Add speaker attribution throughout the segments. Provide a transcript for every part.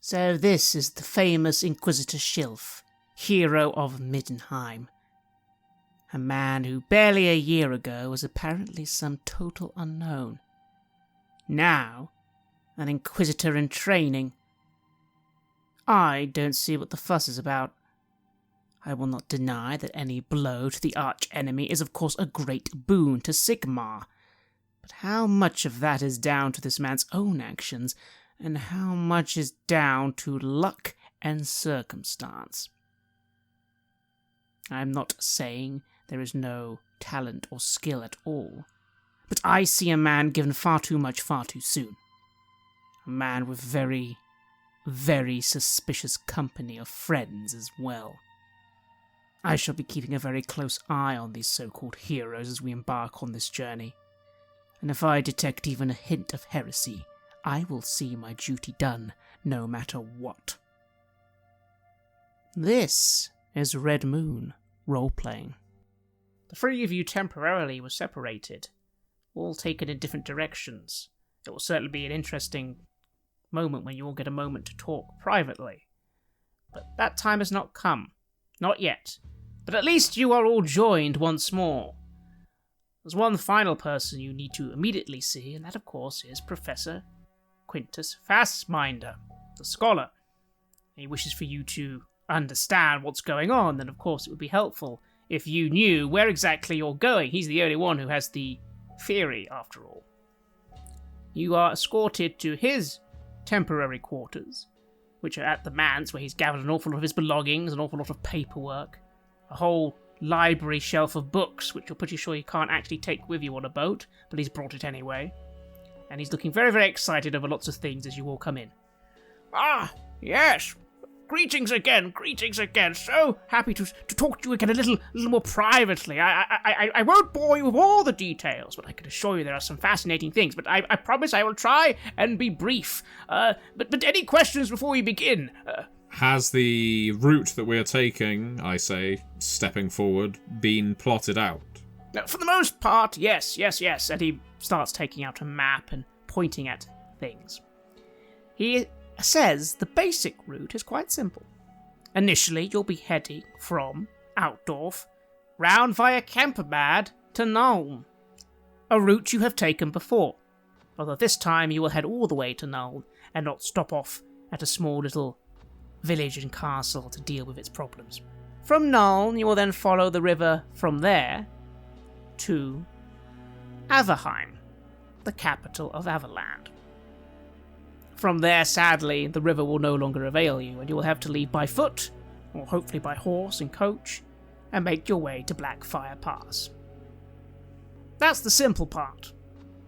Speaker 1: So this is the famous Inquisitor Schilf, hero of Middenheim. A man who barely a year ago was apparently some total unknown. Now, an Inquisitor in training. I don't see what the fuss is about. I will not deny that any blow to the arch-enemy is of course a great boon to Sigmar, but how much of that is down to this man's own actions, and how much is down to luck and circumstance? I am not saying there is no talent or skill at all, but I see a man given far too much far too soon. A man with very, very suspicious company of friends as well. I shall be keeping a very close eye on these so-called heroes as we embark on this journey, and if I detect even a hint of heresy, I will see my duty done, no matter what. This is Red Moon Roleplaying. The three of you temporarily were separated, all taken in different directions. It will certainly be an interesting moment when you all get a moment to talk privately. But that time has not come. Not yet. But at least you are all joined once more. There's one final person you need to immediately see, and that of course is Professor Quintus Fassbinder, the scholar. He wishes for you to understand what's going on, then of course it would be helpful if you knew where exactly you're going. He's the only one who has the theory, after all. You are escorted to his temporary quarters, which are at the manse, where he's gathered an awful lot of his belongings, an awful lot of paperwork, a whole library shelf of books, which you're pretty sure you can't actually take with you on a boat, but he's brought it anyway. And he's looking very, very excited over lots of things as you all come in. Ah, yes. Greetings again. So happy to talk to you again a little more privately. I won't bore you with all the details, but I can assure you there are some fascinating things. But I promise I will try and be brief. But any questions before we begin?
Speaker 2: Has the route that we're taking, I say, stepping forward, been plotted out?
Speaker 1: For the most part, yes. And he starts taking out a map and pointing at things. He says the basic route is quite simple. Initially, you'll be heading from Outdorf, round via Kemperbad to Nuln, a route you have taken before, although this time you will head all the way to Nuln and not stop off at a small little village and castle to deal with its problems. From Nuln, you will then follow the river from there to Averheim, the capital of Averland. From there, sadly, the river will no longer avail you, and you will have to leave by foot, or hopefully by horse and coach, and make your way to Blackfire Pass. That's the simple part,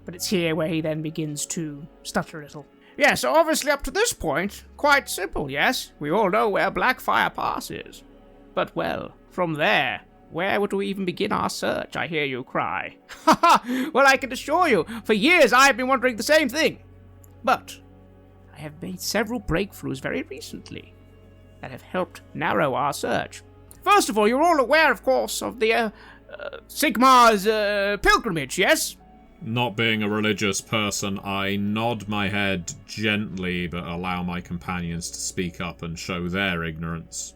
Speaker 1: but it's here where he then begins to stutter a little. Yes, so obviously up to this point, quite simple, yes? We all know where Blackfire Pass is. But well, from there, where would we even begin our search, I hear you cry. Ha ha! Well, I can assure you, for years I have been wondering the same thing. But I have made several breakthroughs very recently that have helped narrow our search. First of all, you're all aware, of course, of the Sigmar's pilgrimage, yes?
Speaker 2: Not being a religious person, I nod my head gently but allow my companions to speak up and show their ignorance.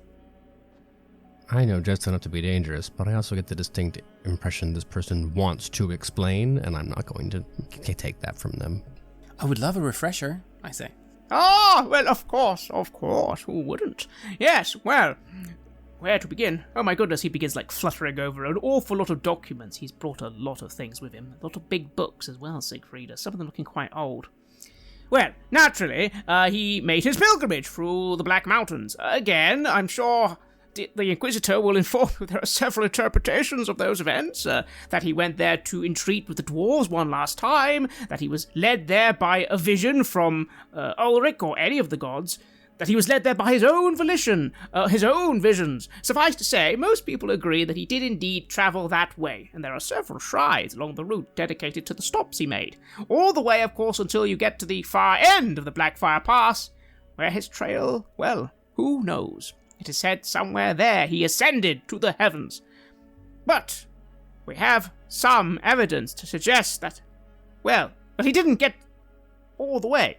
Speaker 3: I know just enough to be dangerous, but I also get the distinct impression this person wants to explain, and I'm not going to take that from them.
Speaker 4: I would love a refresher, I say.
Speaker 1: Ah, well, of course, who wouldn't? Yes, well, where to begin? Oh my goodness, he begins fluttering over an awful lot of documents. He's brought a lot of things with him, a lot of big books as well, Siegfrieda, some of them looking quite old. Well, naturally, he made his pilgrimage through the Black Mountains. Again, I'm sure the Inquisitor will inform you there are several interpretations of those events, that he went there to entreat with the dwarves one last time, that he was led there by a vision from Ulrich or any of the gods, that he was led there by his own volition, his own visions. Suffice to say, most people agree that he did indeed travel that way, and there are several shrines along the route dedicated to the stops he made. All the way, of course, until you get to the far end of the Blackfire Pass, where his trail, well, who knows? It is said somewhere there he ascended to the heavens. But we have some evidence to suggest that, well, he didn't get all the way.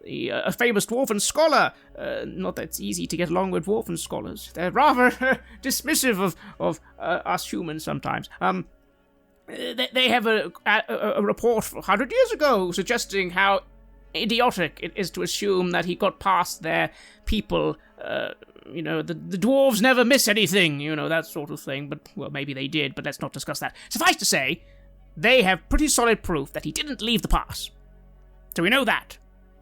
Speaker 1: a famous dwarven scholar. Not that it's easy to get along with dwarven scholars. They're rather dismissive of us humans sometimes. They have a report 100 years ago suggesting how idiotic it is to assume that he got past their people. The dwarves never miss anything, that sort of thing. But, well, maybe they did, but let's not discuss that. Suffice to say, they have pretty solid proof that he didn't leave the pass. So we know that.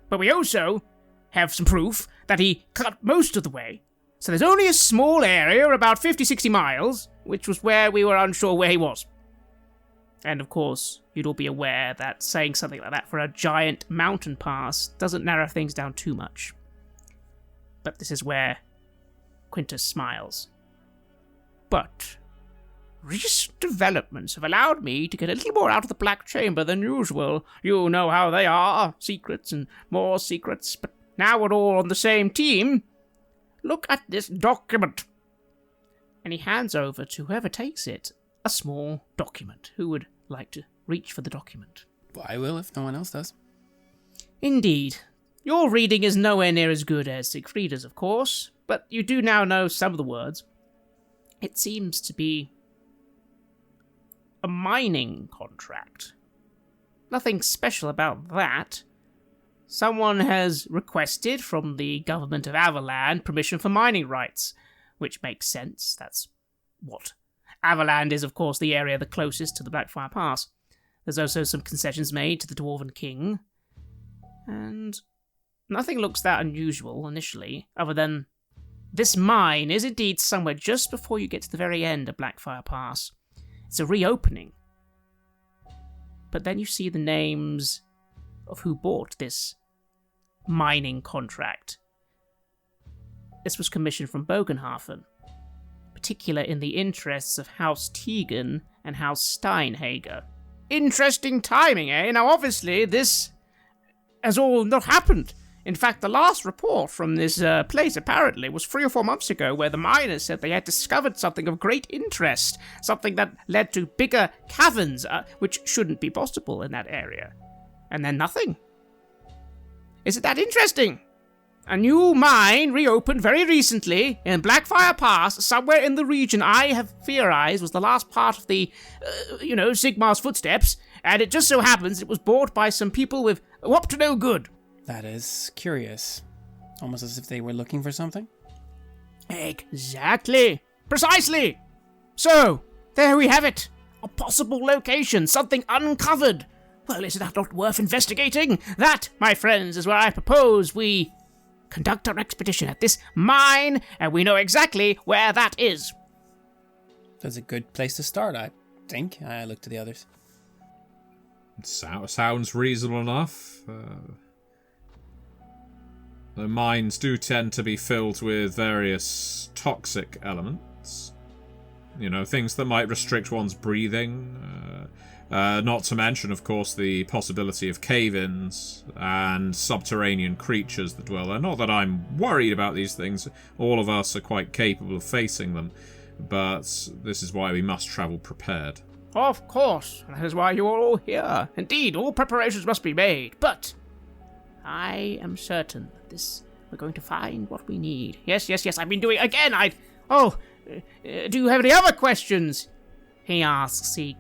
Speaker 1: But we also have some proof that he cut most of the way. So there's only a small area, about 50-60 miles, which was where we were unsure where he was. And of course, you'd all be aware that saying something like that for a giant mountain pass doesn't narrow things down too much. But this is where Quintus smiles. But recent developments have allowed me to get a little more out of the Black Chamber than usual. You know how they are, secrets and more secrets, but now we're all on the same team. Look at this document. And he hands over to whoever takes it a small document. Who would like to reach for the document?
Speaker 4: Well, I will if no one else does.
Speaker 1: Indeed. Your reading is nowhere near as good as Siegfrieda's, of course, but you do now know some of the words. It seems to be a mining contract. Nothing special about that. Someone has requested from the government of Avaland permission for mining rights, which makes sense. That's what Avaland is, of course, the area the closest to the Blackfire Pass. There's also some concessions made to the Dwarven King, and nothing looks that unusual initially, other than this mine is indeed somewhere just before you get to the very end of Blackfire Pass. It's a reopening. But then you see the names of who bought this mining contract. This was commissioned from Bogenhafen, particular in the interests of House Tegan and House Steinhager. Interesting timing, eh? Now, obviously, this has all not happened. In fact, the last report from this place, apparently, was 3 or 4 months ago, where the miners said they had discovered something of great interest, something that led to bigger caverns, which shouldn't be possible in that area. And then nothing. Isn't that interesting? A new mine reopened very recently in Blackfire Pass, somewhere in the region I have theorized was the last part of the, Sigmar's footsteps, and it just so happens it was bought by some people with up to no good.
Speaker 4: That is curious. Almost as if they were looking for something.
Speaker 1: Exactly. Precisely. So, there we have it. A possible location, something uncovered. Well, is that not worth investigating? That, my friends, is where I propose we conduct our expedition at this mine, and we know exactly where that is.
Speaker 4: That's a good place to start, I think. I look to the others.
Speaker 2: Sounds reasonable enough. The mines do tend to be filled with various toxic elements. Things that might restrict one's breathing. Not to mention, of course, the possibility of cave-ins and subterranean creatures that dwell there. Not that I'm worried about these things. All of us are quite capable of facing them. But this is why we must travel prepared.
Speaker 1: Of course. That is why you are all here. Indeed, all preparations must be made. But I am certain that we're going to find what we need. Yes, I've been doing again. Do you have any other questions? He asks. He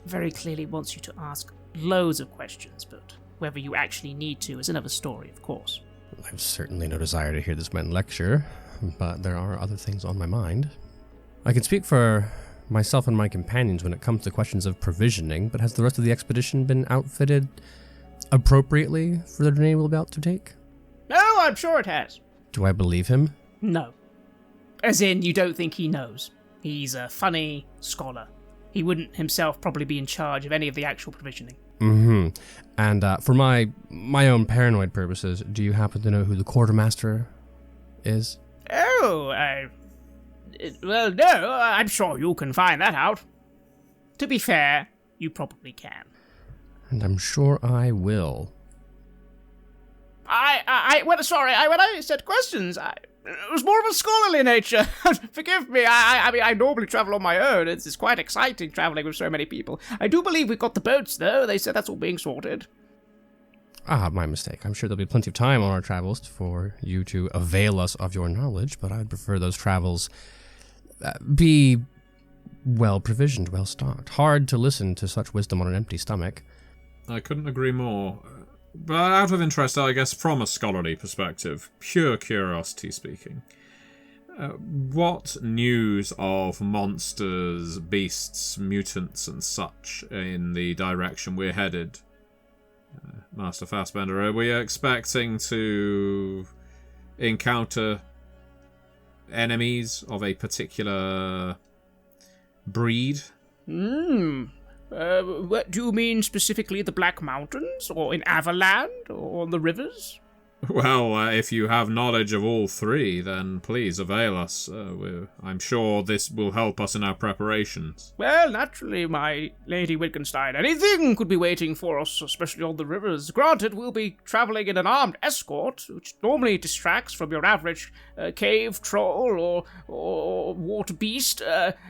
Speaker 1: very clearly wants you to ask loads of questions, but whether you actually need to is another story, of course.
Speaker 3: I've certainly no desire to hear this man lecture, but there are other things on my mind. I can speak for myself and my companions when it comes to questions of provisioning, but has the rest of the expedition been outfitted appropriately for the journey we're about to take?
Speaker 1: No, I'm sure it has.
Speaker 3: Do I believe him?
Speaker 1: No. As in, you don't think he knows. He's a funny scholar. He wouldn't himself probably be in charge of any of the actual provisioning.
Speaker 3: Mm-hmm. And for my own paranoid purposes, do you happen to know who the quartermaster is?
Speaker 1: Oh, well, no, I'm sure you can find that out. To be fair, you probably can.
Speaker 3: And I'm sure I will.
Speaker 1: When I said questions, it was more of a scholarly nature. Forgive me, I normally travel on my own. It's quite exciting traveling with so many people. I do believe we've got the boats, though. They said that's all being sorted.
Speaker 3: My mistake. I'm sure there'll be plenty of time on our travels for you to avail us of your knowledge, but I'd prefer those travels be well provisioned, well stocked. Hard to listen to such wisdom on an empty stomach.
Speaker 2: I couldn't agree more. But out of interest, I guess, from a scholarly perspective, pure curiosity speaking, what news of monsters, beasts, mutants, and such in the direction we're headed, Master Fassbinder? Are we expecting to encounter enemies of a particular breed?
Speaker 1: What do you mean specifically, the Black Mountains, or in Avaland, or on the rivers?
Speaker 2: Well, if you have knowledge of all three, then please avail us. I'm sure this will help us in our preparations.
Speaker 1: Well, naturally, my Lady Wittgenstein. Anything could be waiting for us, especially on the rivers. Granted, we'll be travelling in an armed escort, which normally distracts from your average cave troll or water beast.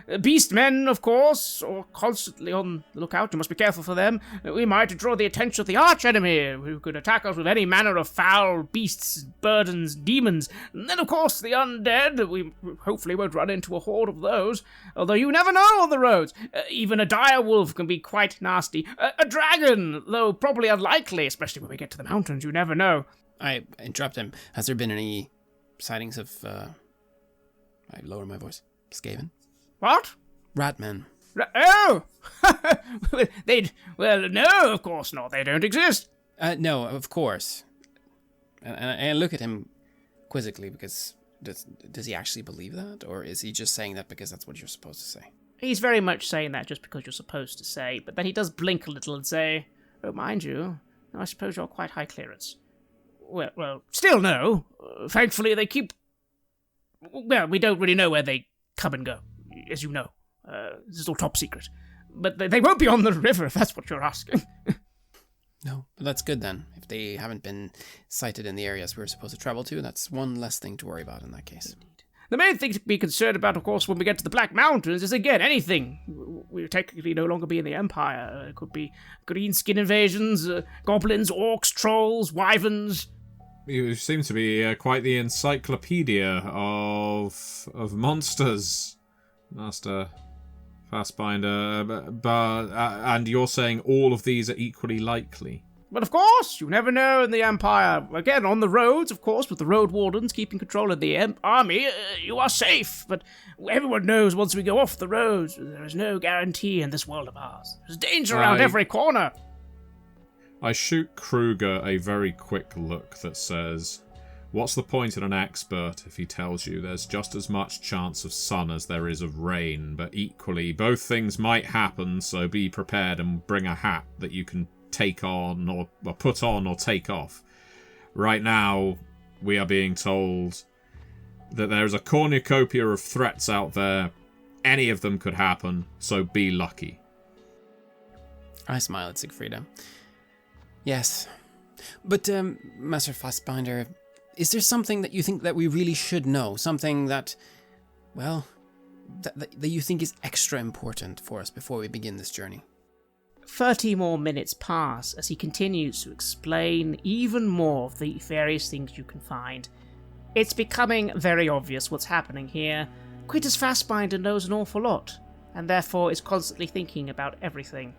Speaker 1: Beastmen, of course, are constantly on the lookout. You must be careful for them. We might draw the attention of the arch-enemy, who could attack us with any manner of foul beasts, burdens, demons. And then, of course, the undead. We hopefully won't run into a horde of those, although you never know on the roads. Even a dire wolf can be quite nasty. A dragon, though probably unlikely, especially when we get to the mountains. You never know.
Speaker 4: I interrupt him. Has there been any sightings of, I lower my voice, Skaven?
Speaker 1: What?
Speaker 4: Ratmen.
Speaker 1: Oh! Well, no, of course not. They don't exist.
Speaker 4: No, of course. And I look at him quizzically, because does he actually believe that? Or is he just saying that because that's what you're supposed to say?
Speaker 1: He's very much saying that just because you're supposed to say, but then he does blink a little and say, oh, mind you, I suppose you're quite high clearance. Well, still no. Thankfully, they keep... Well, we don't really know where they come and go, as you know. This is all top secret. But they won't be on the river, if that's what you're asking.
Speaker 4: No, but that's good then. If they haven't been sighted in the areas we're supposed to travel to, that's one less thing to worry about in that case.
Speaker 1: The main thing to be concerned about, of course, when we get to the Black Mountains is, again, anything. We'll technically no longer be in the Empire. It could be greenskin invasions, goblins, orcs, trolls, wyverns.
Speaker 2: You seem to be quite the encyclopedia of monsters, Master Fassbinder, and you're saying all of these are equally likely?
Speaker 1: But of course, you never know in the Empire. Again, on the roads, of course, with the road wardens keeping control of the army, you are safe. But everyone knows once we go off the roads, there is no guarantee in this world of ours. There's danger around every corner.
Speaker 2: I shoot Kruger a very quick look that says, what's the point in an expert if he tells you there's just as much chance of sun as there is of rain, but equally both things might happen, so be prepared and bring a hat that you can take on or put on or take off. Right now, we are being told that there's a cornucopia of threats out there. Any of them could happen, so be lucky.
Speaker 4: I smile at Siegfrieda. Yes. But, Master Fassbinder, is there something that you think that we really should know? Something that, well, that you think is extra important for us before we begin this journey?
Speaker 1: 30 more minutes pass as he continues to explain even more of the various things you can find. It's becoming very obvious what's happening here. Quintus Fassbinder knows an awful lot, and therefore is constantly thinking about everything.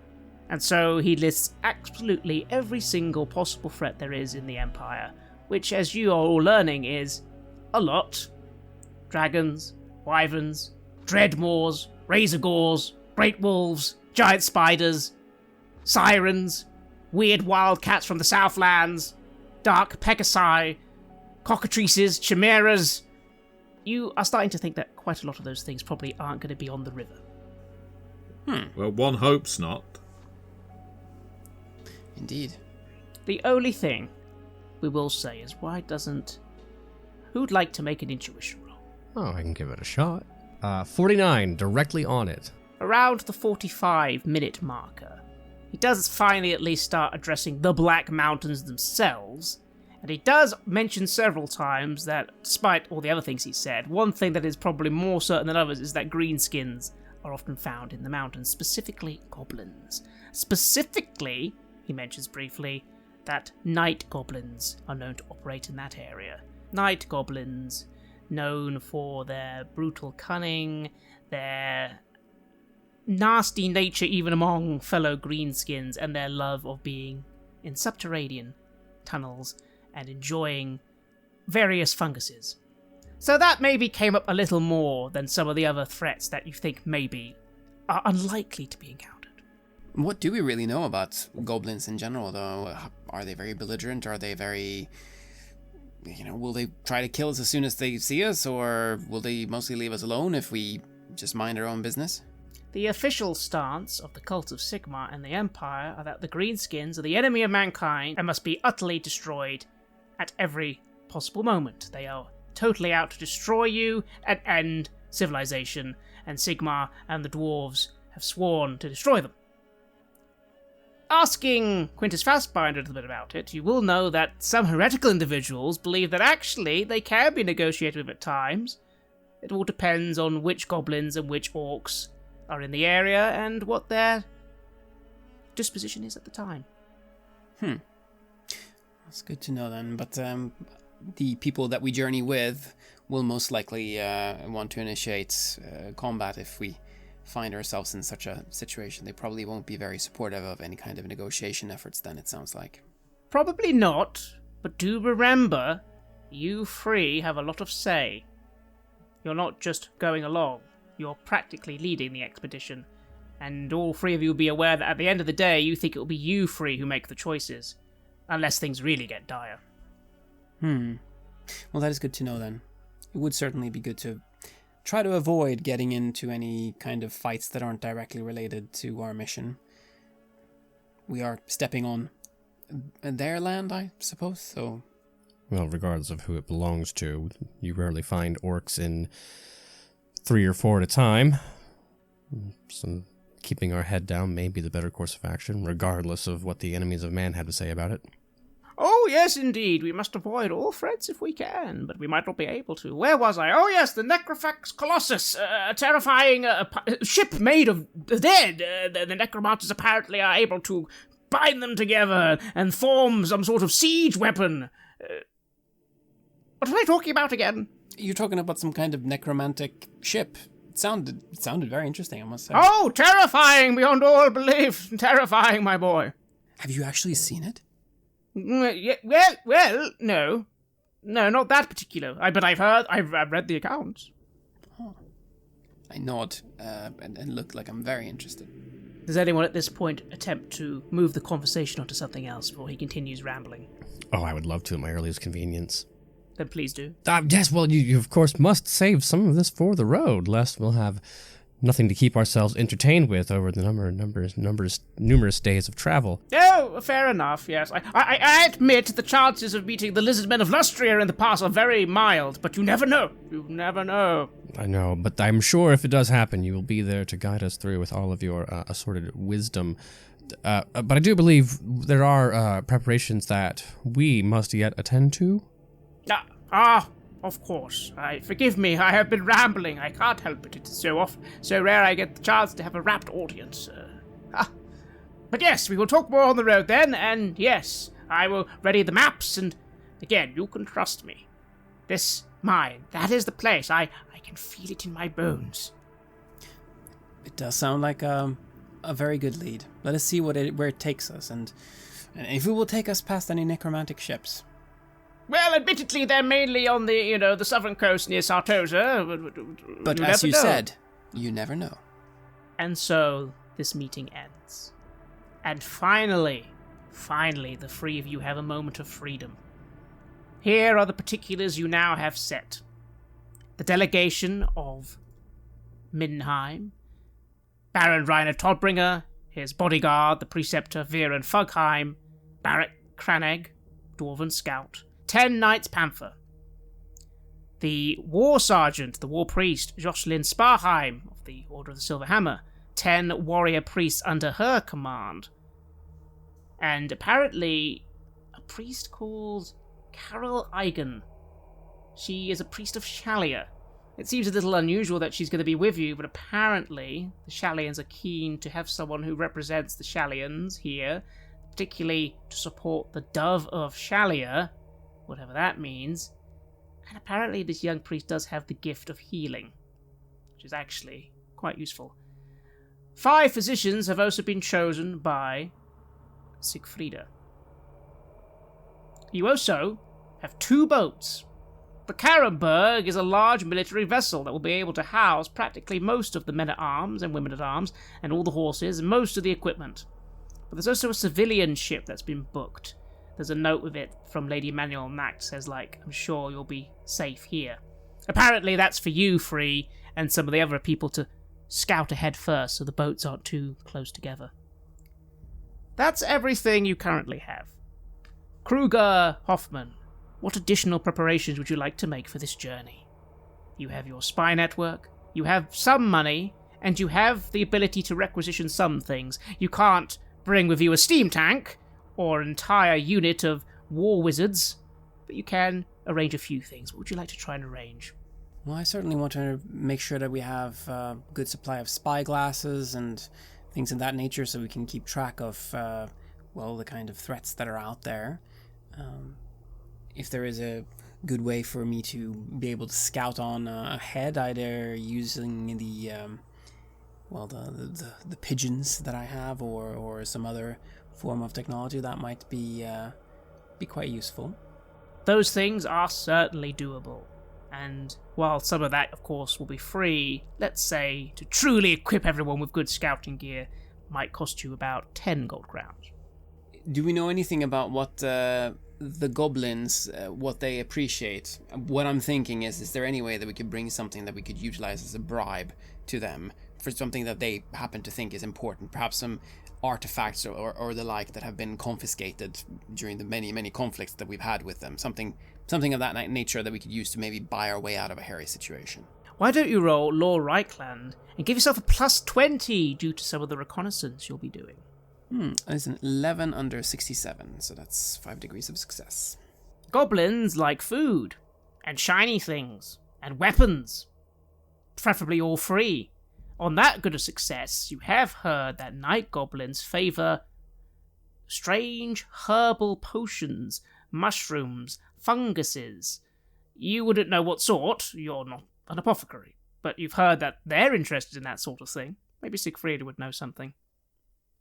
Speaker 1: And so he lists absolutely every single possible threat there is in the Empire, which, as you are all learning, is a lot. Dragons, wyverns, dreadmaws, razorgores, great wolves, giant spiders, sirens, weird wild cats from the Southlands, dark pegasi, cockatrices, chimeras. You are starting to think that quite a lot of those things probably aren't going to be on the river.
Speaker 2: Well, one hopes not.
Speaker 4: Indeed.
Speaker 1: The only thing we will say is, why doesn't... Who'd like to make an intuition roll?
Speaker 3: Oh, I can give it a shot. 49, directly on it.
Speaker 1: Around the 45-minute marker, he does finally at least start addressing the Black Mountains themselves, and he does mention several times that, despite all the other things he said, one thing that is probably more certain than others is that greenskins are often found in the mountains, specifically goblins. Specifically, he mentions briefly, that night goblins are known to operate in that area. Night goblins, known for their brutal cunning, their nasty nature even among fellow greenskins, and their love of being in subterranean tunnels and enjoying various funguses. So that maybe came up a little more than some of the other threats that you think maybe are unlikely to be encountered.
Speaker 4: What do we really know about goblins in general, though? Are they very belligerent? Are they very... will they try to kill us as soon as they see us, or will they mostly leave us alone if we just mind our own business?
Speaker 1: The official stance of the cult of Sigmar and the Empire are that the Greenskins are the enemy of mankind and must be utterly destroyed at every possible moment. They are totally out to destroy you and end civilization, and Sigmar and the dwarves have sworn to destroy them. Asking Quintus Fassbinder a little bit about it, you will know that some heretical individuals believe that actually they can be negotiated with at times. It all depends on which goblins and which orcs are in the area and what their disposition is at the time.
Speaker 4: That's good to know then, but the people that we journey with will most likely want to initiate combat if we find ourselves in such a situation. They probably won't be very supportive of any kind of negotiation efforts then, it sounds like.
Speaker 1: Probably not, but do remember, you three have a lot of say. You're not just going along, you're practically leading the expedition, and all three of you will be aware that at the end of the day, you think it will be you three who make the choices, unless things really get dire.
Speaker 4: Well, that is good to know then. It would certainly be good to try to avoid getting into any kind of fights that aren't directly related to our mission. We are stepping on their land, I suppose, so...
Speaker 3: Well, regardless of who it belongs to, you rarely find orcs in 3 or 4 at a time. So keeping our head down may be the better course of action, regardless of what the enemies of man have to say about it.
Speaker 1: Oh, yes, indeed. We must avoid all threats if we can, but we might not be able to. Where was I? Oh, yes, the Necrofax Colossus, a terrifying ship made of the dead. The necromancers apparently are able to bind them together and form some sort of siege weapon. What was I talking about again?
Speaker 4: You're talking about some kind of necromantic ship. It sounded very interesting, I must say.
Speaker 1: Oh, terrifying beyond all belief. Terrifying, my boy.
Speaker 4: Have you actually seen it?
Speaker 1: Well, no. No, not that particular. But I've read the accounts.
Speaker 4: Oh. I nod and look like I'm very interested.
Speaker 1: Does anyone at this point attempt to move the conversation onto something else before he continues rambling?
Speaker 3: Oh, I would love to at my earliest convenience.
Speaker 1: Then please do.
Speaker 3: Yes, well, you of course must save some of this for the road, lest we'll have nothing to keep ourselves entertained with over the numerous days of travel.
Speaker 1: Oh, fair enough, yes. I admit the chances of meeting the lizard men of Lustria in the past are very mild, but you never know. You never know.
Speaker 3: I know, but I'm sure if it does happen, you will be there to guide us through with all of your assorted wisdom. But I do believe there are preparations that we must yet attend to.
Speaker 1: Of course. Forgive me, I have been rambling. I can't help it. It's so rare I get the chance to have a rapt audience. But yes, we will talk more on the road then, and yes, I will ready the maps, and again, you can trust me. This mine, that is the place. I can feel it in my bones.
Speaker 4: It does sound like a very good lead. Let us see where it takes us, and if it will take us past any necromantic ships.
Speaker 1: Well, admittedly, they're mainly on the southern coast near Sartosa.
Speaker 4: But as you said, you never know.
Speaker 1: And so, this meeting ends. And finally, the three of you have a moment of freedom. Here are the particulars you now have set. The delegation of Middenheim, Baron Reiner Todbringer, his bodyguard, the preceptor Viren Fugheim, Barrett Craneg, Dwarven Scout, 10 Knights Panther, the War Sergeant, the War Priest, Jocelyn Sparheim of the Order of the Silver Hammer, 10 warrior priests under her command, and apparently a priest called Carol Eigen. She is a priest of Shalia. It seems a little unusual that she's going to be with you, but apparently the Shalians are keen to have someone who represents the Shalians here particularly to support the Dove of Shalia, whatever that means. And apparently this young priest does have the gift of healing, which is actually quite useful. 5 physicians have also been chosen by Sigfrida. You also have 2 boats. The Karenberg is a large military vessel that will be able to house practically most of the men-at-arms and women-at-arms, and all the horses, and most of the equipment. But there's also a civilian ship that's been booked. There's a note with it from Lady Emmanuel Nacht, says, like, I'm sure you'll be safe here. Apparently that's for you, Free, and some of the other people to scout ahead first so the boats aren't too close together. That's everything you currently have. Kruger Hoffman, what additional preparations would you like to make for this journey? You have your spy network, you have some money, and you have the ability to requisition some things. You can't bring with you a steam tank, or an entire unit of war wizards, but you can arrange a few things. What would you like to try and arrange?
Speaker 4: Well, I certainly want to make sure that we have a good supply of spy glasses and things of that nature so we can keep track of, the kind of threats that are out there. If there is a good way for me to be able to scout on ahead, either using the pigeons that I have or some other form of technology, that might be quite useful.
Speaker 1: Those things are certainly doable. And while some of that, of course, will be free, let's say to truly equip everyone with good scouting gear might cost you about 10 gold crowns.
Speaker 4: Do we know anything about what the goblins, what they appreciate? What I'm thinking is there any way that we could bring something that we could utilize as a bribe to them for something that they happen to think is important? Perhaps some artifacts or the like that have been confiscated during the many conflicts that we've had with them. Something of that nature that we could use to maybe buy our way out of a hairy situation.
Speaker 1: Why don't you roll Law Reichland and give yourself a plus 20 due to some of the reconnaissance you'll be doing?
Speaker 4: It's an 11 under 67, so that's 5 degrees of success.
Speaker 1: Goblins like food, and shiny things, and weapons. Preferably all free. On that good of success, you have heard that night goblins favour strange herbal potions, mushrooms, funguses. You wouldn't know what sort, you're not an apothecary, but you've heard that they're interested in that sort of thing. Maybe Sigfrida would know something.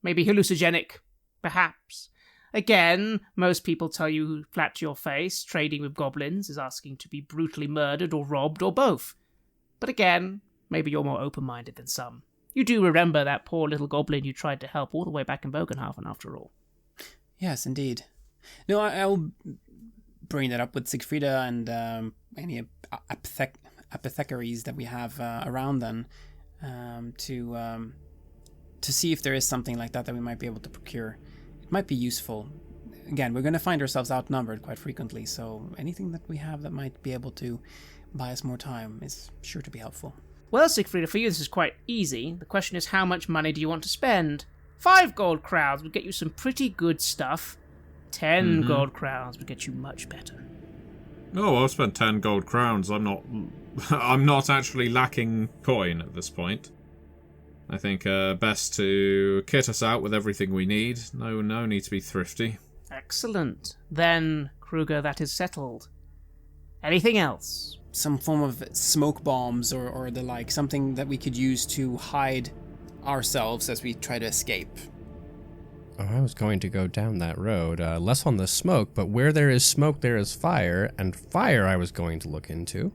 Speaker 1: Maybe hallucinogenic, perhaps. Again, most people tell you flat to your face, trading with goblins is asking to be brutally murdered or robbed or both. But again, maybe you're more open-minded than some. You do remember that poor little goblin you tried to help all the way back in Bogenhafen, after all.
Speaker 4: Yes, indeed. No, I'll bring that up with Sigfrida and any apothecaries that we have around then to see if there is something like that we might be able to procure. It might be useful. Again, we're going to find ourselves outnumbered quite frequently, so anything that we have that might be able to buy us more time is sure to be helpful.
Speaker 1: Well, Sigfrida, for you this is quite easy. The question is, how much money do you want to spend? 5 gold crowns would get you some pretty good stuff. 10 gold crowns would get you much better.
Speaker 2: Oh, I'll spend 10 gold crowns. I'm not actually lacking coin at this point. I think best to kit us out with everything we need. No need to be thrifty.
Speaker 1: Excellent. Then, Kruger, that is settled. Anything else?
Speaker 4: Some form of smoke bombs or the like, something that we could use to hide ourselves as we try to escape.
Speaker 3: Oh, I was going to go down that road, less on the smoke, but where there is smoke, there is fire, and fire I was going to look into.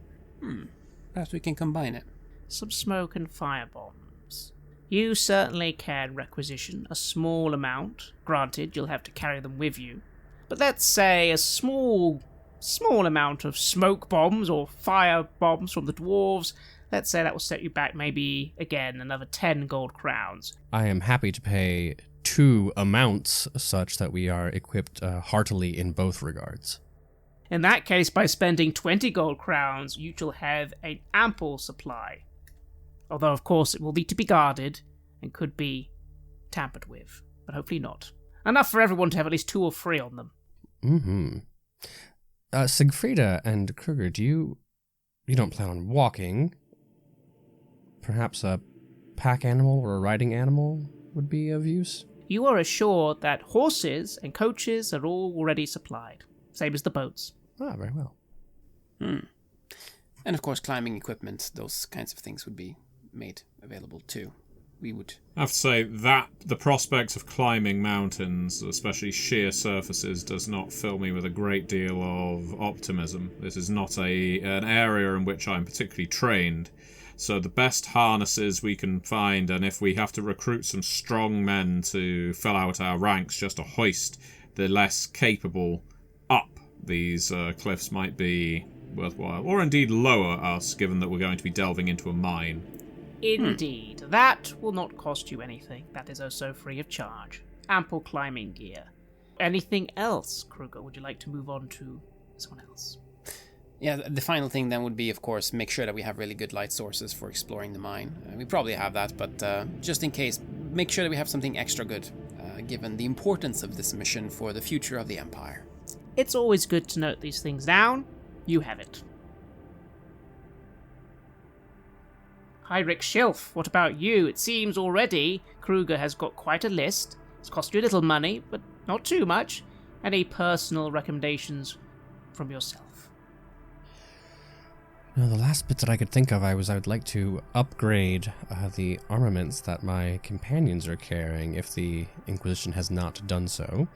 Speaker 4: Perhaps we can combine it.
Speaker 1: Some smoke and fire bombs. You certainly can requisition a small amount. Granted, you'll have to carry them with you. But let's say a small amount of smoke bombs or fire bombs from the dwarves. Let's say that will set you back maybe, again, another 10 gold crowns.
Speaker 3: I am happy to pay 2 amounts such that we are equipped heartily in both regards.
Speaker 1: In that case, by spending 20 gold crowns, you shall have an ample supply. Although, of course, it will need to be guarded and could be tampered with, but hopefully not. Enough for everyone to have at least 2 or 3 on them.
Speaker 3: Sigfrida and Kruger, you don't plan on walking? Perhaps a pack animal or a riding animal would be of use?
Speaker 1: you are assured that horses and coaches are all already supplied, same as the boats.
Speaker 3: Ah, very well.
Speaker 4: And of course, climbing equipment, those kinds of things would be made available too. We would...
Speaker 2: I have to say that the prospect of climbing mountains, especially sheer surfaces, does not fill me with a great deal of optimism. This is not an area in which I'm particularly trained. So the best harnesses we can find, and if we have to recruit some strong men to fill out our ranks just to hoist the less capable up these cliffs, might be worthwhile. Or indeed lower us, given that we're going to be delving into a mine.
Speaker 1: Indeed. That will not cost you anything. That is also free of charge. Ample climbing gear. Anything else, Kruger? Would you like to move on to someone else?
Speaker 4: Yeah, the final thing then would be, of course, make sure that we have really good light sources for exploring the mine. We probably have that, but just in case, make sure that we have something extra good, given the importance of this mission for the future of the Empire.
Speaker 1: It's always good to note these things down. You have it. Heinrich Schilf, what about you? It seems already Kruger has got quite a list. It's cost you a little money, but not too much. Any personal recommendations from yourself?
Speaker 3: Now, the last bit that I could think of, I would like to upgrade the armaments that my companions are carrying, if the Inquisition has not done so.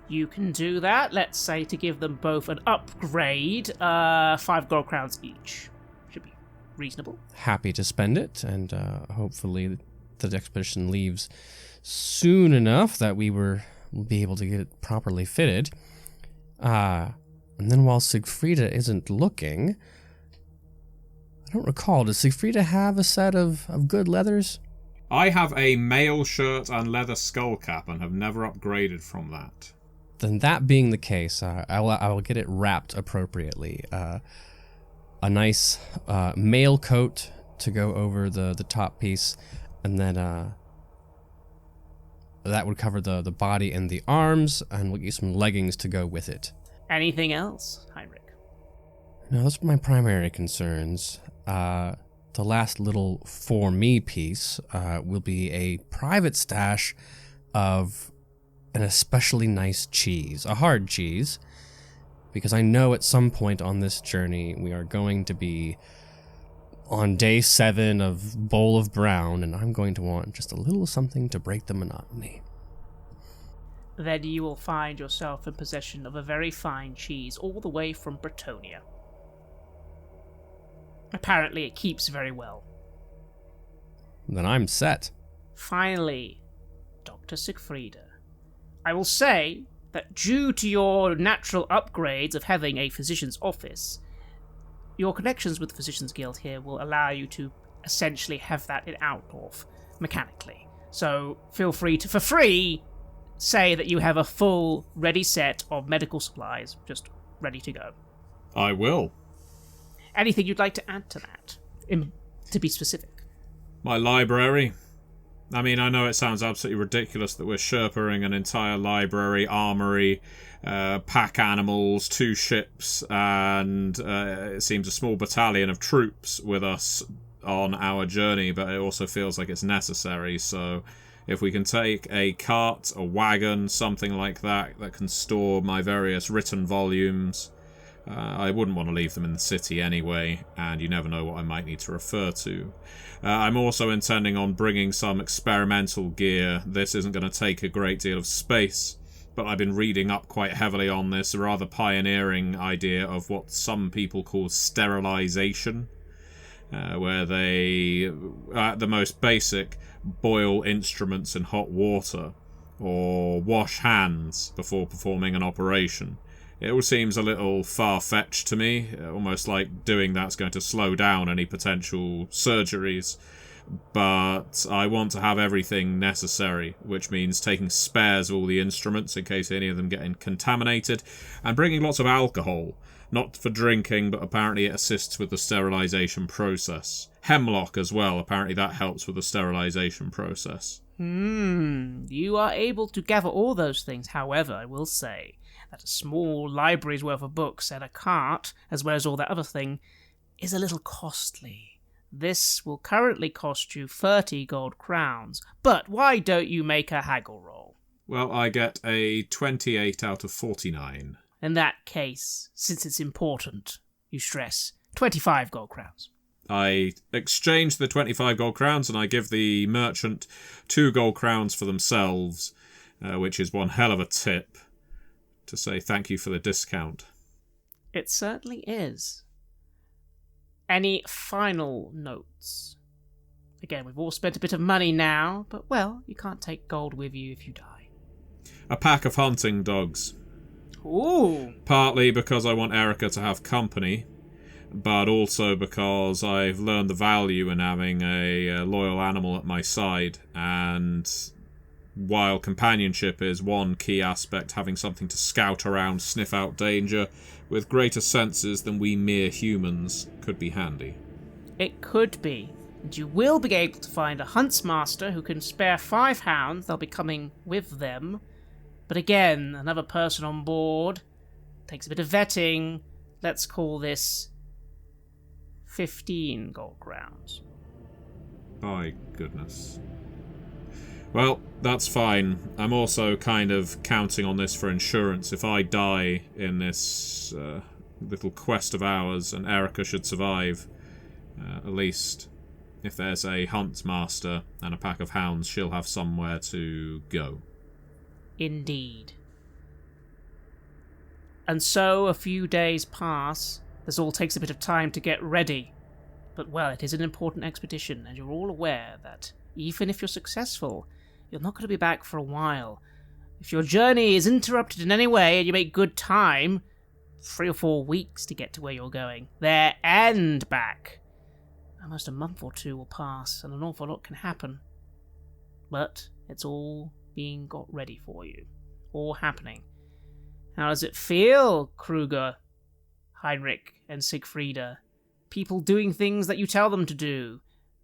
Speaker 1: You can do that. Let's say to give them both an upgrade, 5 gold crowns each. Should be reasonable.
Speaker 3: Happy to spend it, and hopefully the expedition leaves soon enough that we'll be able to get it properly fitted. And then while Sigfrida isn't looking, I don't recall, does Sigfrida have a set of good leathers?
Speaker 2: I have a mail shirt and leather skull cap and have never upgraded from that.
Speaker 3: Then that being the case, I will get it wrapped appropriately. A nice mail coat to go over the top piece, and then that would cover the body and the arms, and we'll get some leggings to go with it.
Speaker 1: Anything else, Heinrich?
Speaker 3: No, those are my primary concerns. The last little for me piece will be a private stash of an especially nice cheese, a hard cheese, because I know at some point on this journey we are going to be on day 7 of Bowl of Brown, and I'm going to want just a little something to break the monotony.
Speaker 1: Then you will find yourself in possession of a very fine cheese all the way from Bretonia. Apparently it keeps very well.
Speaker 3: Then I'm set.
Speaker 1: Finally, Dr. Sigfrida. I will say that due to your natural upgrades of having a physician's office, your connections with the Physicians Guild here will allow you to essentially have that out of mechanically. So feel free to, for free, say that you have a full ready set of medical supplies just ready to go.
Speaker 2: I will.
Speaker 1: Anything you'd like to add to that, to be specific?
Speaker 2: My library. I mean, I know it sounds absolutely ridiculous that we're Sherpaing an entire library, armory, pack animals, 2 ships, and it seems a small battalion of troops with us on our journey, but it also feels like it's necessary, so if we can take a cart, a wagon, something like that can store my various written volumes. I wouldn't want to leave them in the city anyway, and you never know what I might need to refer to. I'm also intending on bringing some experimental gear. This isn't going to take a great deal of space, but I've been reading up quite heavily on this rather pioneering idea of what some people call sterilization, where they, at the most basic, boil instruments in hot water or wash hands before performing an operation. It all seems a little far-fetched to me, almost like doing that's going to slow down any potential surgeries, but I want to have everything necessary, which means taking spares of all the instruments in case any of them get contaminated, and bringing lots of alcohol, not for drinking, but apparently it assists with the sterilization process. Hemlock as well, apparently that helps with the sterilization process.
Speaker 1: You are able to gather all those things. However, I will say that a small library's worth of books and a cart, as well as all that other thing, is a little costly. This will currently cost you 30 gold crowns, but why don't you make a haggle roll?
Speaker 2: Well, I get a 28 out of 49.
Speaker 1: In that case, since it's important, you stress 25 gold crowns.
Speaker 2: I exchange the 25 gold crowns and I give the merchant 2 gold crowns for themselves, which is one hell of a tip, to say thank you for the discount.
Speaker 1: It certainly is. Any final notes? Again, we've all spent a bit of money now, but well, you can't take gold with you if you die.
Speaker 2: A pack of hunting dogs.
Speaker 1: Ooh!
Speaker 2: Partly because I want Erica to have company, but also because I've learned the value in having a loyal animal at my side, and while companionship is one key aspect, having something to scout around, sniff out danger, with greater senses than we mere humans, could be handy.
Speaker 1: It could be. And you will be able to find a huntsmaster who can spare 5 hounds. They'll be coming with them. But again, another person on board. Takes a bit of vetting. Let's call this 15 gold crowns.
Speaker 2: By goodness. Well, that's fine. I'm also kind of counting on this for insurance. If I die in this little quest of ours and Erica should survive, at least if there's a huntsmaster and a pack of hounds, she'll have somewhere to go.
Speaker 1: Indeed. And so a few days pass. This all takes a bit of time to get ready. But well, it is an important expedition, and you're all aware that even if you're successful, you're not going to be back for a while. If your journey is interrupted in any way and you make good time, 3 or 4 weeks to get to where you're going, there and back. Almost a month or 2 will pass, and an awful lot can happen. But it's all being got ready for you. All happening. How does it feel, Kruger, Heinrich, and Siegfrieda? People doing things that you tell them to do.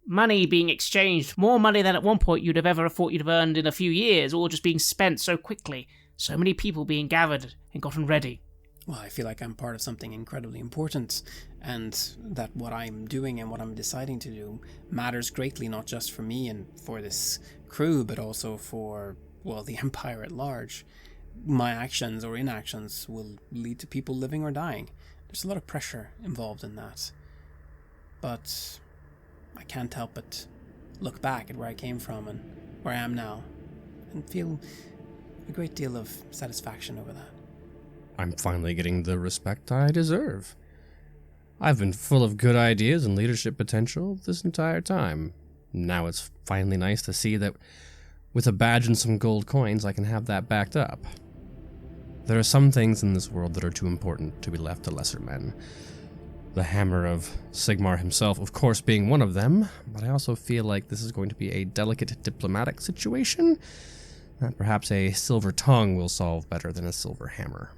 Speaker 1: Money being exchanged. More money than at one point you'd have ever thought you'd have earned in a few years, all just being spent so quickly. So many people being gathered and gotten ready.
Speaker 4: Well, I feel like I'm part of something incredibly important, and that what I'm doing and what I'm deciding to do matters greatly, not just for me and for this crew, but also for, well, the Empire at large. My actions or inactions will lead to people living or dying. There's a lot of pressure involved in that. But I can't help but look back at where I came from and where I am now, and feel a great deal of satisfaction over that.
Speaker 3: I'm finally getting the respect I deserve. I've been full of good ideas and leadership potential this entire time. Now it's finally nice to see that with a badge and some gold coins, I can have that backed up. There are some things in this world that are too important to be left to lesser men. The hammer of Sigmar himself, of course, being one of them, but I also feel like this is going to be a delicate diplomatic situation that perhaps a silver tongue will solve better than a silver hammer.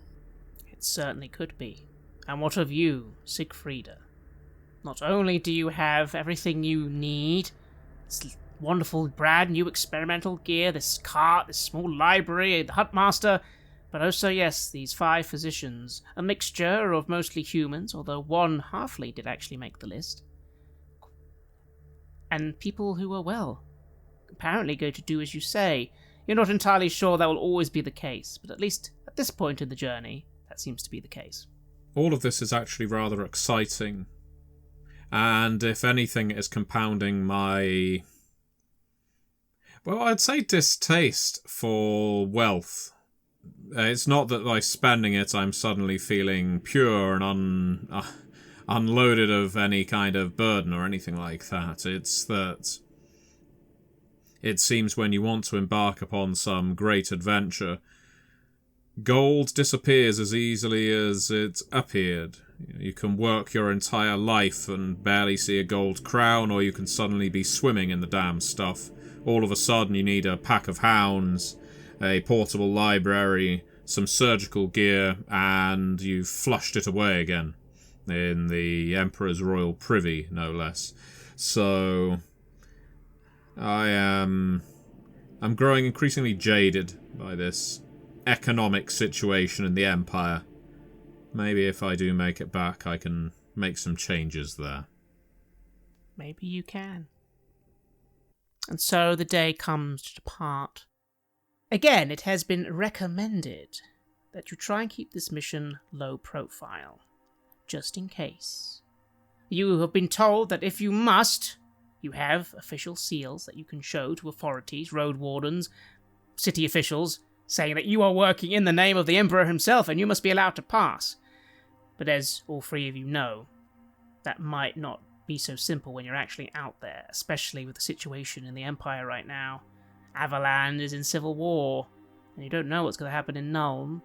Speaker 1: It certainly could be. And what of you, Siegfrieda? Not only do you have everything you need, this wonderful brand new experimental gear, this cart, this small library, the Huntmaster, but also, yes, these 5 physicians, a mixture of mostly humans, although one halfling did actually make the list, and people who are, well, apparently going to do as you say. You're not entirely sure that will always be the case, but at least at this point in the journey, that seems to be the case.
Speaker 2: All of this is actually rather exciting, and if anything, it is compounding my, well, I'd say distaste for wealth. It's not that by spending it I'm suddenly feeling pure and unloaded of any kind of burden or anything like that. It's that it seems when you want to embark upon some great adventure, gold disappears as easily as it appeared. You can work your entire life and barely see a gold crown, or you can suddenly be swimming in the damn stuff. All of a sudden you need a pack of hounds, a portable library, some surgical gear, and you've flushed it away again in the Emperor's Royal Privy, no less. So I'm growing increasingly jaded by this economic situation in the Empire. Maybe if I do make it back, I can make some changes there.
Speaker 1: maybe you can. And so the day comes to depart. Again, it has been recommended that you try and keep this mission low profile, just in case. You have been told that if you must, you have official seals that you can show to authorities, road wardens, city officials, saying that you are working in the name of the Emperor himself and you must be allowed to pass. But as all three of you know, that might not be so simple when you're actually out there, especially with the situation in the Empire right now. Avaland is in civil war, and you don't know what's going to happen in Nuln,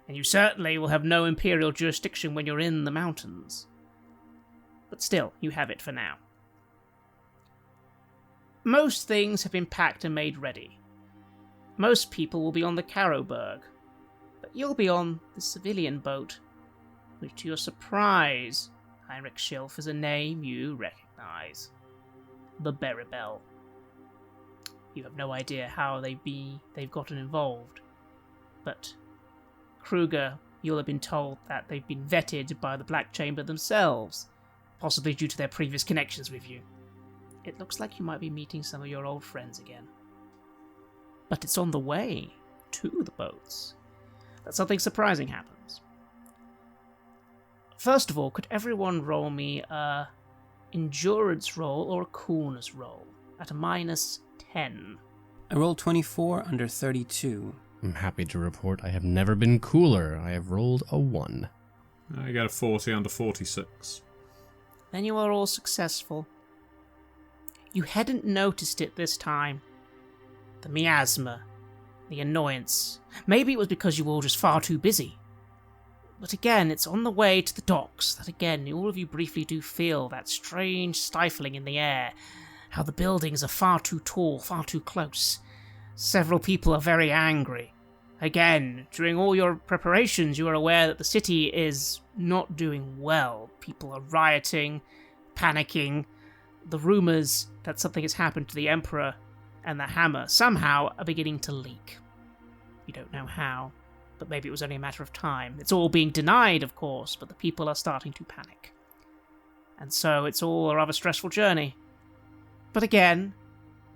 Speaker 1: and you certainly will have no Imperial jurisdiction when you're in the mountains. But still, you have it for now. Most things have been packed and made ready. Most people will be on the Caroburg, but you'll be on the civilian boat, which to your surprise, Heinrich Schilf is a name you recognize. The Beribel. You have no idea how they've gotten involved, but Kruger, you'll have been told that they've been vetted by the Black Chamber themselves, possibly due to their previous connections with you. It looks like you might be meeting some of your old friends again. But it's on the way to the boats that something surprising happens. First of all, could everyone roll me a endurance roll or a coolness roll at a -10?
Speaker 4: I rolled 24 under 32.
Speaker 3: I'm happy to report I have never been cooler. I have rolled a 1.
Speaker 2: I get a 40 under 46.
Speaker 1: Then you are all successful. You hadn't noticed it this time. The miasma, the annoyance. Maybe it was because you were all just far too busy. But again, it's on the way to the docks that again, all of you briefly do feel that strange stifling in the air. How the buildings are far too tall, far too close. Several people are very angry. Again, during all your preparations, you are aware that the city is not doing well. People are rioting, panicking. The rumours that something has happened to the Emperor and the hammer somehow are beginning to leak. You don't know how, but maybe it was only a matter of time. It's all being denied, of course, but the people are starting to panic. And so it's all a rather stressful journey. But again,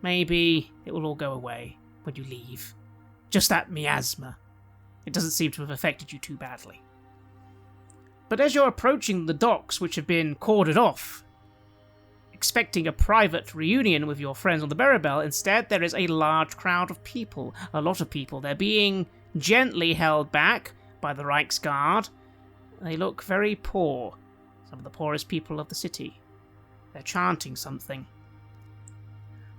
Speaker 1: maybe it will all go away when you leave. Just that miasma. It doesn't seem to have affected you too badly. But as you're approaching the docks, which have been cordoned off, expecting a private reunion with your friends on the Beribel, instead there is a large crowd of people. A lot of people. They're being gently held back by the Reichsguard. They look very poor. Some of the poorest people of the city. They're chanting something.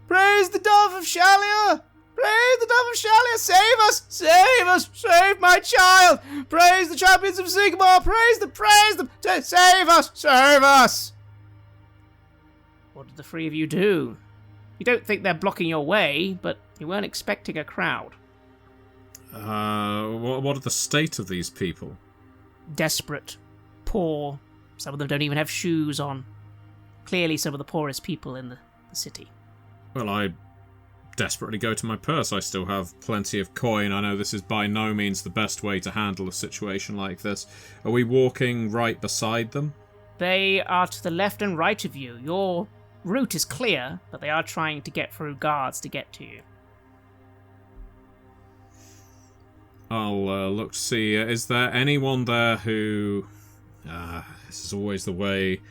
Speaker 1: Praise the Dove of Shalia! Praise the Dove of Shalia! Save us! Save us! Save my child! Praise the champions of Sigmar! Praise them! Save us! Save us! What did the three of you do? You don't think they're blocking your way, but you weren't expecting a crowd.
Speaker 2: What are the state of these people?
Speaker 1: Desperate. Poor. Some of them don't even have shoes on. Clearly some of the poorest people in the city.
Speaker 2: Well, I desperately go to my purse. I still have plenty of coin. I know this is by no means the best way to handle a situation like this. Are we walking right beside them?
Speaker 1: They are to the left and right of you. Your route is clear, but they are trying to get through guards to get to you.
Speaker 2: I'll look to see. Is there anyone there who... this is always the way.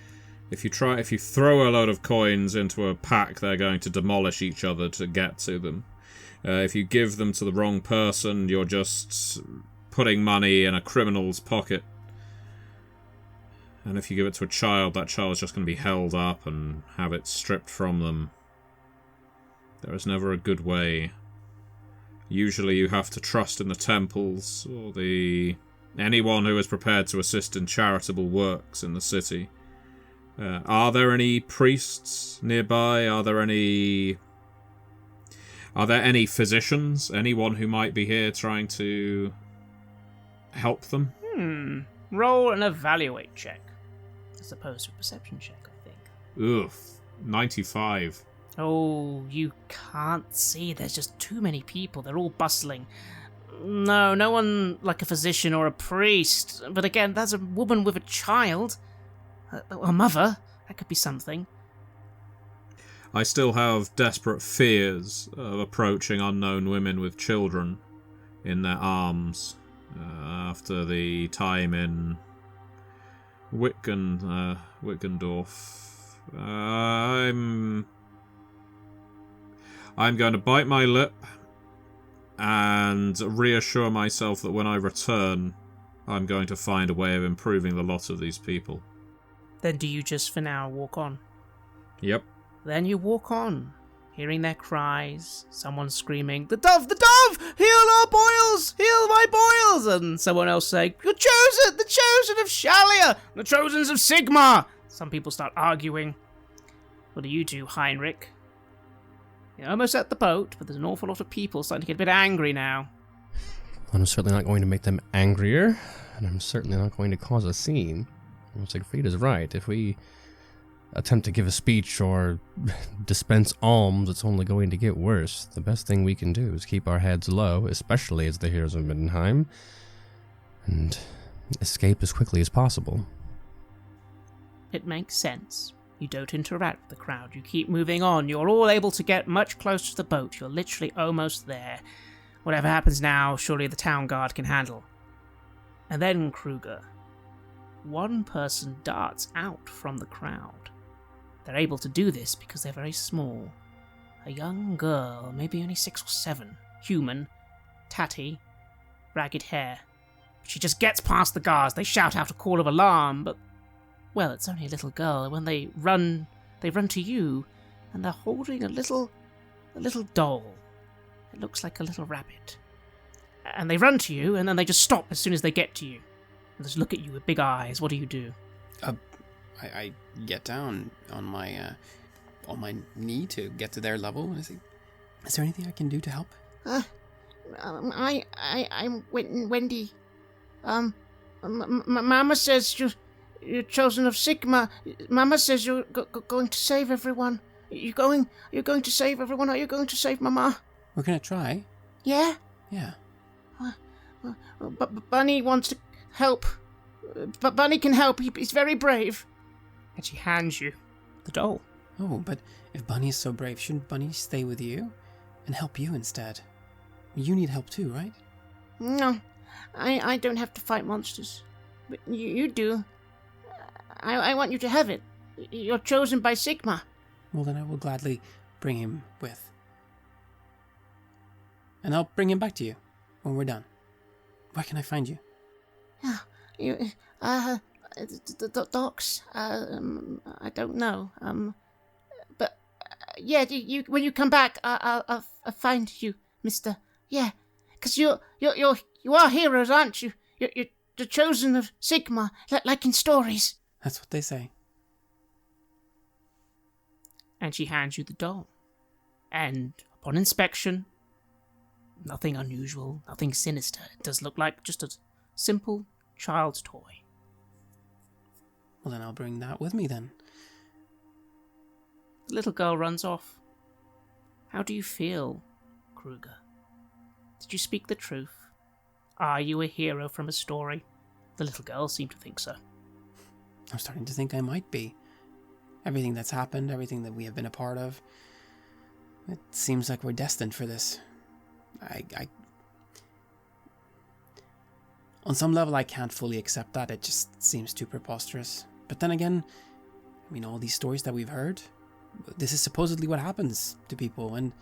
Speaker 2: If you throw a load of coins into a pack, they're going to demolish each other to get to them. If you give them to the wrong person, you're just putting money in a criminal's pocket. And if you give it to a child, that child's just going to be held up and have it stripped from them. There is never a good way. Usually you have to trust in the temples or anyone who is prepared to assist in charitable works in the city. Are there any priests nearby? Are there any physicians? Anyone who might be here trying to help them?
Speaker 1: Roll an evaluate check. As opposed to a perception check, I think.
Speaker 2: Ugh. 95.
Speaker 1: Oh, you can't see. There's just too many people. They're all bustling. No one like a physician or a priest. But again, that's a woman with a child. A mother. That could be something.
Speaker 2: I still have desperate fears of approaching unknown women with children in their arms after the time in Wittgendorf. I'm going to bite my lip and reassure myself that when I return, I'm going to find a way of improving the lot of these people.
Speaker 1: Then do you just for now walk on?
Speaker 2: Yep.
Speaker 1: Then you walk on, hearing their cries, someone screaming, "The dove! The dove! Heal our boils! Heal my boils!" And someone else saying, "You're chosen! The chosen of Shalia! The chosens of Sigmar!" Some people start arguing. What do you do, Heinrich? You're almost at the boat, but there's an awful lot of people starting to get a bit angry now.
Speaker 3: I'm certainly not going to make them angrier, and I'm certainly not going to cause a scene. Siegfried right. If we attempt to give a speech or dispense alms, it's only going to get worse. The best thing we can do is keep our heads low, especially as the heroes of Middenheim, and escape as quickly as possible.
Speaker 1: It makes sense. You don't interact with the crowd. You keep moving on. You're all able to get much closer to the boat. You're literally almost there. Whatever happens now, surely the town guard can handle. And then, Kruger, one person darts out from the crowd. They're able to do this because they're very small. A young girl, maybe only 6 or 7, human, tatty, ragged hair. She just gets past the guards. They shout out a call of alarm, but, well, it's only a little girl. When they run to you, and they're holding a little doll. It looks like a little rabbit. And they run to you, and then they just stop as soon as they get to you. And just look at you with big eyes. What do you do?
Speaker 4: I get down on my knee to get to their level. And I say, "Is there anything I can do to help?"
Speaker 5: I'm Wendy. Mama says you're chosen of Sigma. Mama says you're going to save everyone. You're going to save everyone. Are you going to save Mama?
Speaker 4: We're gonna try.
Speaker 5: Yeah.
Speaker 4: Yeah.
Speaker 5: But Bunny wants to help. But Bunny can help. He's very brave.
Speaker 1: And she hands you the doll.
Speaker 4: Oh, but if Bunny is so brave, shouldn't Bunny stay with you and help you instead? You need help too, right?
Speaker 5: No, I don't have to fight monsters. But you do. I want you to have it. You're chosen by Sigma.
Speaker 4: Well, then I will gladly bring him with. And I'll bring him back to you when we're done. Where can I find you?
Speaker 5: The docks. I don't know. But yeah, you when you come back, I'll find you, Mister. Yeah, because you are heroes, aren't you? You're the chosen of Sigma, like in stories.
Speaker 4: That's what they say.
Speaker 1: And she hands you the doll. And upon inspection, nothing unusual, nothing sinister. It does look like just a simple child's toy.
Speaker 4: Well, then I'll bring that with me then.
Speaker 1: The little girl runs off. How do you feel, Kruger? Did you speak the truth? Are you a hero from a story? The little girl seemed to think so.
Speaker 4: I'm starting to think I might be. Everything that's happened, everything that we have been a part of, it seems like we're destined for this. On some level, I can't fully accept that. It just seems too preposterous. But then again, I mean, all these stories that we've heard, this is supposedly what happens to people. And,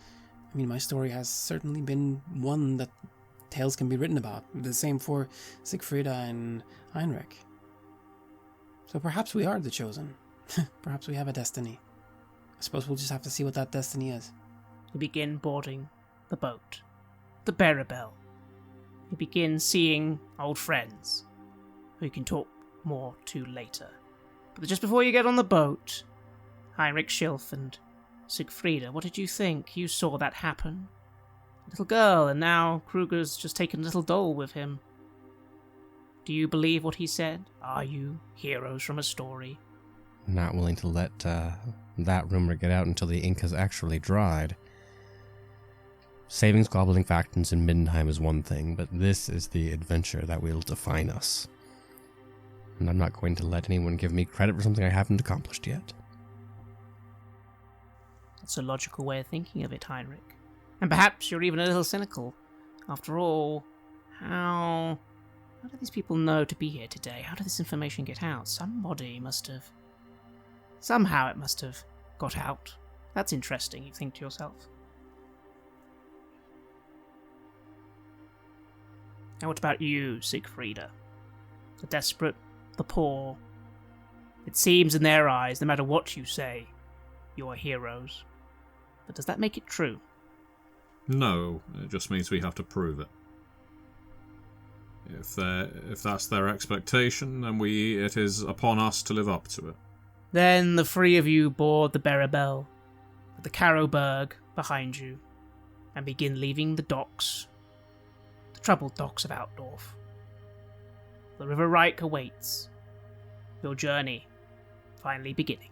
Speaker 4: I mean, my story has certainly been one that tales can be written about. The same for Siegfrieda and Heinrich. So perhaps we are the chosen. Perhaps we have a destiny. I suppose we'll just have to see what that destiny is.
Speaker 1: You begin boarding the boat. The Barabel. You begin seeing old friends who you can talk more to later. But just before you get on the boat, Heinrich Schilf and Siegfrieda, what did you think? You saw that happen. Little girl, and now Kruger's just taken a little doll with him. Do you believe what he said? Are you heroes from a story?
Speaker 3: Not willing to let that rumor get out until the ink has actually dried. Saving squabbling factions in Middenheim is one thing, but this is the adventure that will define us. And I'm not going to let anyone give me credit for something I haven't accomplished yet.
Speaker 1: It's a logical way of thinking of it, Heinrich. And perhaps you're even a little cynical. After all, how do these people know to be here today? How did this information get out? Somebody must have... Somehow it must have got out. That's interesting, you think to yourself. And what about you, Siegfrieda? The desperate, the poor. It seems in their eyes, no matter what you say, you are heroes. But does that make it true?
Speaker 2: No, it just means we have to prove it. If that's their expectation, then it is upon us to live up to it.
Speaker 1: Then the three of you board the Barey with the Carroburg behind you, and begin leaving the docks, the troubled docks of Outdorf. The River Reich awaits, your journey finally beginning.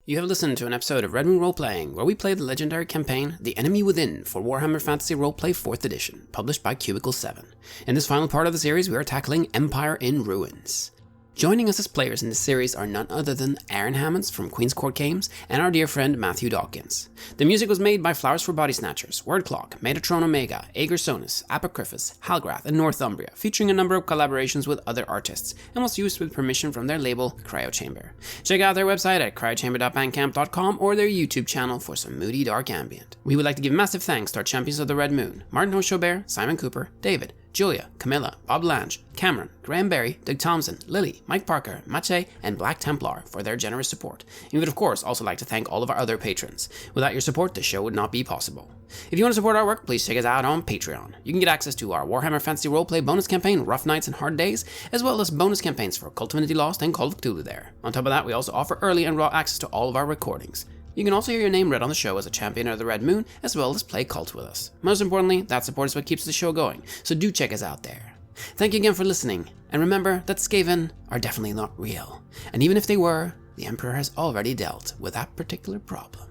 Speaker 4: You have listened to an episode of Red Moon Roleplaying, where we play the legendary campaign The Enemy Within for Warhammer Fantasy Roleplay 4th Edition, published by Cubicle 7. In this final part of the series, we are tackling Empire in Ruins. Joining us as players in this series are none other than Aaron Hammonds from Queen's Court Games and our dear friend Matthew Dawkins. The music was made by Flowers for Body Snatchers, Wordclock, Metatron Omega, Ager Sonus, Apocryphus, Halgrath, and Northumbria, featuring a number of collaborations with other artists, and was used with permission from their label Cryochamber. Check out their website at cryochamber.bandcamp.com or their YouTube channel for some moody dark ambient. We would like to give massive thanks to our champions of the Red Moon, Martin Heuschober, Simon Cooper, David, Julia, Camilla, Bob Lange, Cameron, Graham Barey, Doug Thomson, Lily, Mike Parker, Maciej, and Black Templar for their generous support. And we would of course also like to thank all of our other patrons. Without your support, the show would not be possible. If you want to support our work, please check us out on Patreon. You can get access to our Warhammer Fantasy Roleplay bonus campaign, Rough Nights and Hard Days, as well as bonus campaigns for Cult of Divinity Lost and Call of Cthulhu there. On top of that, we also offer early and raw access to all of our recordings. You can also hear your name read on the show as a champion of the Red Moon, as well as play Cult with us. Most importantly, that support is what keeps the show going, so do check us out there. Thank you again for listening, and remember that Skaven are definitely not real. And even if they were, the Emperor has already dealt with that particular problem.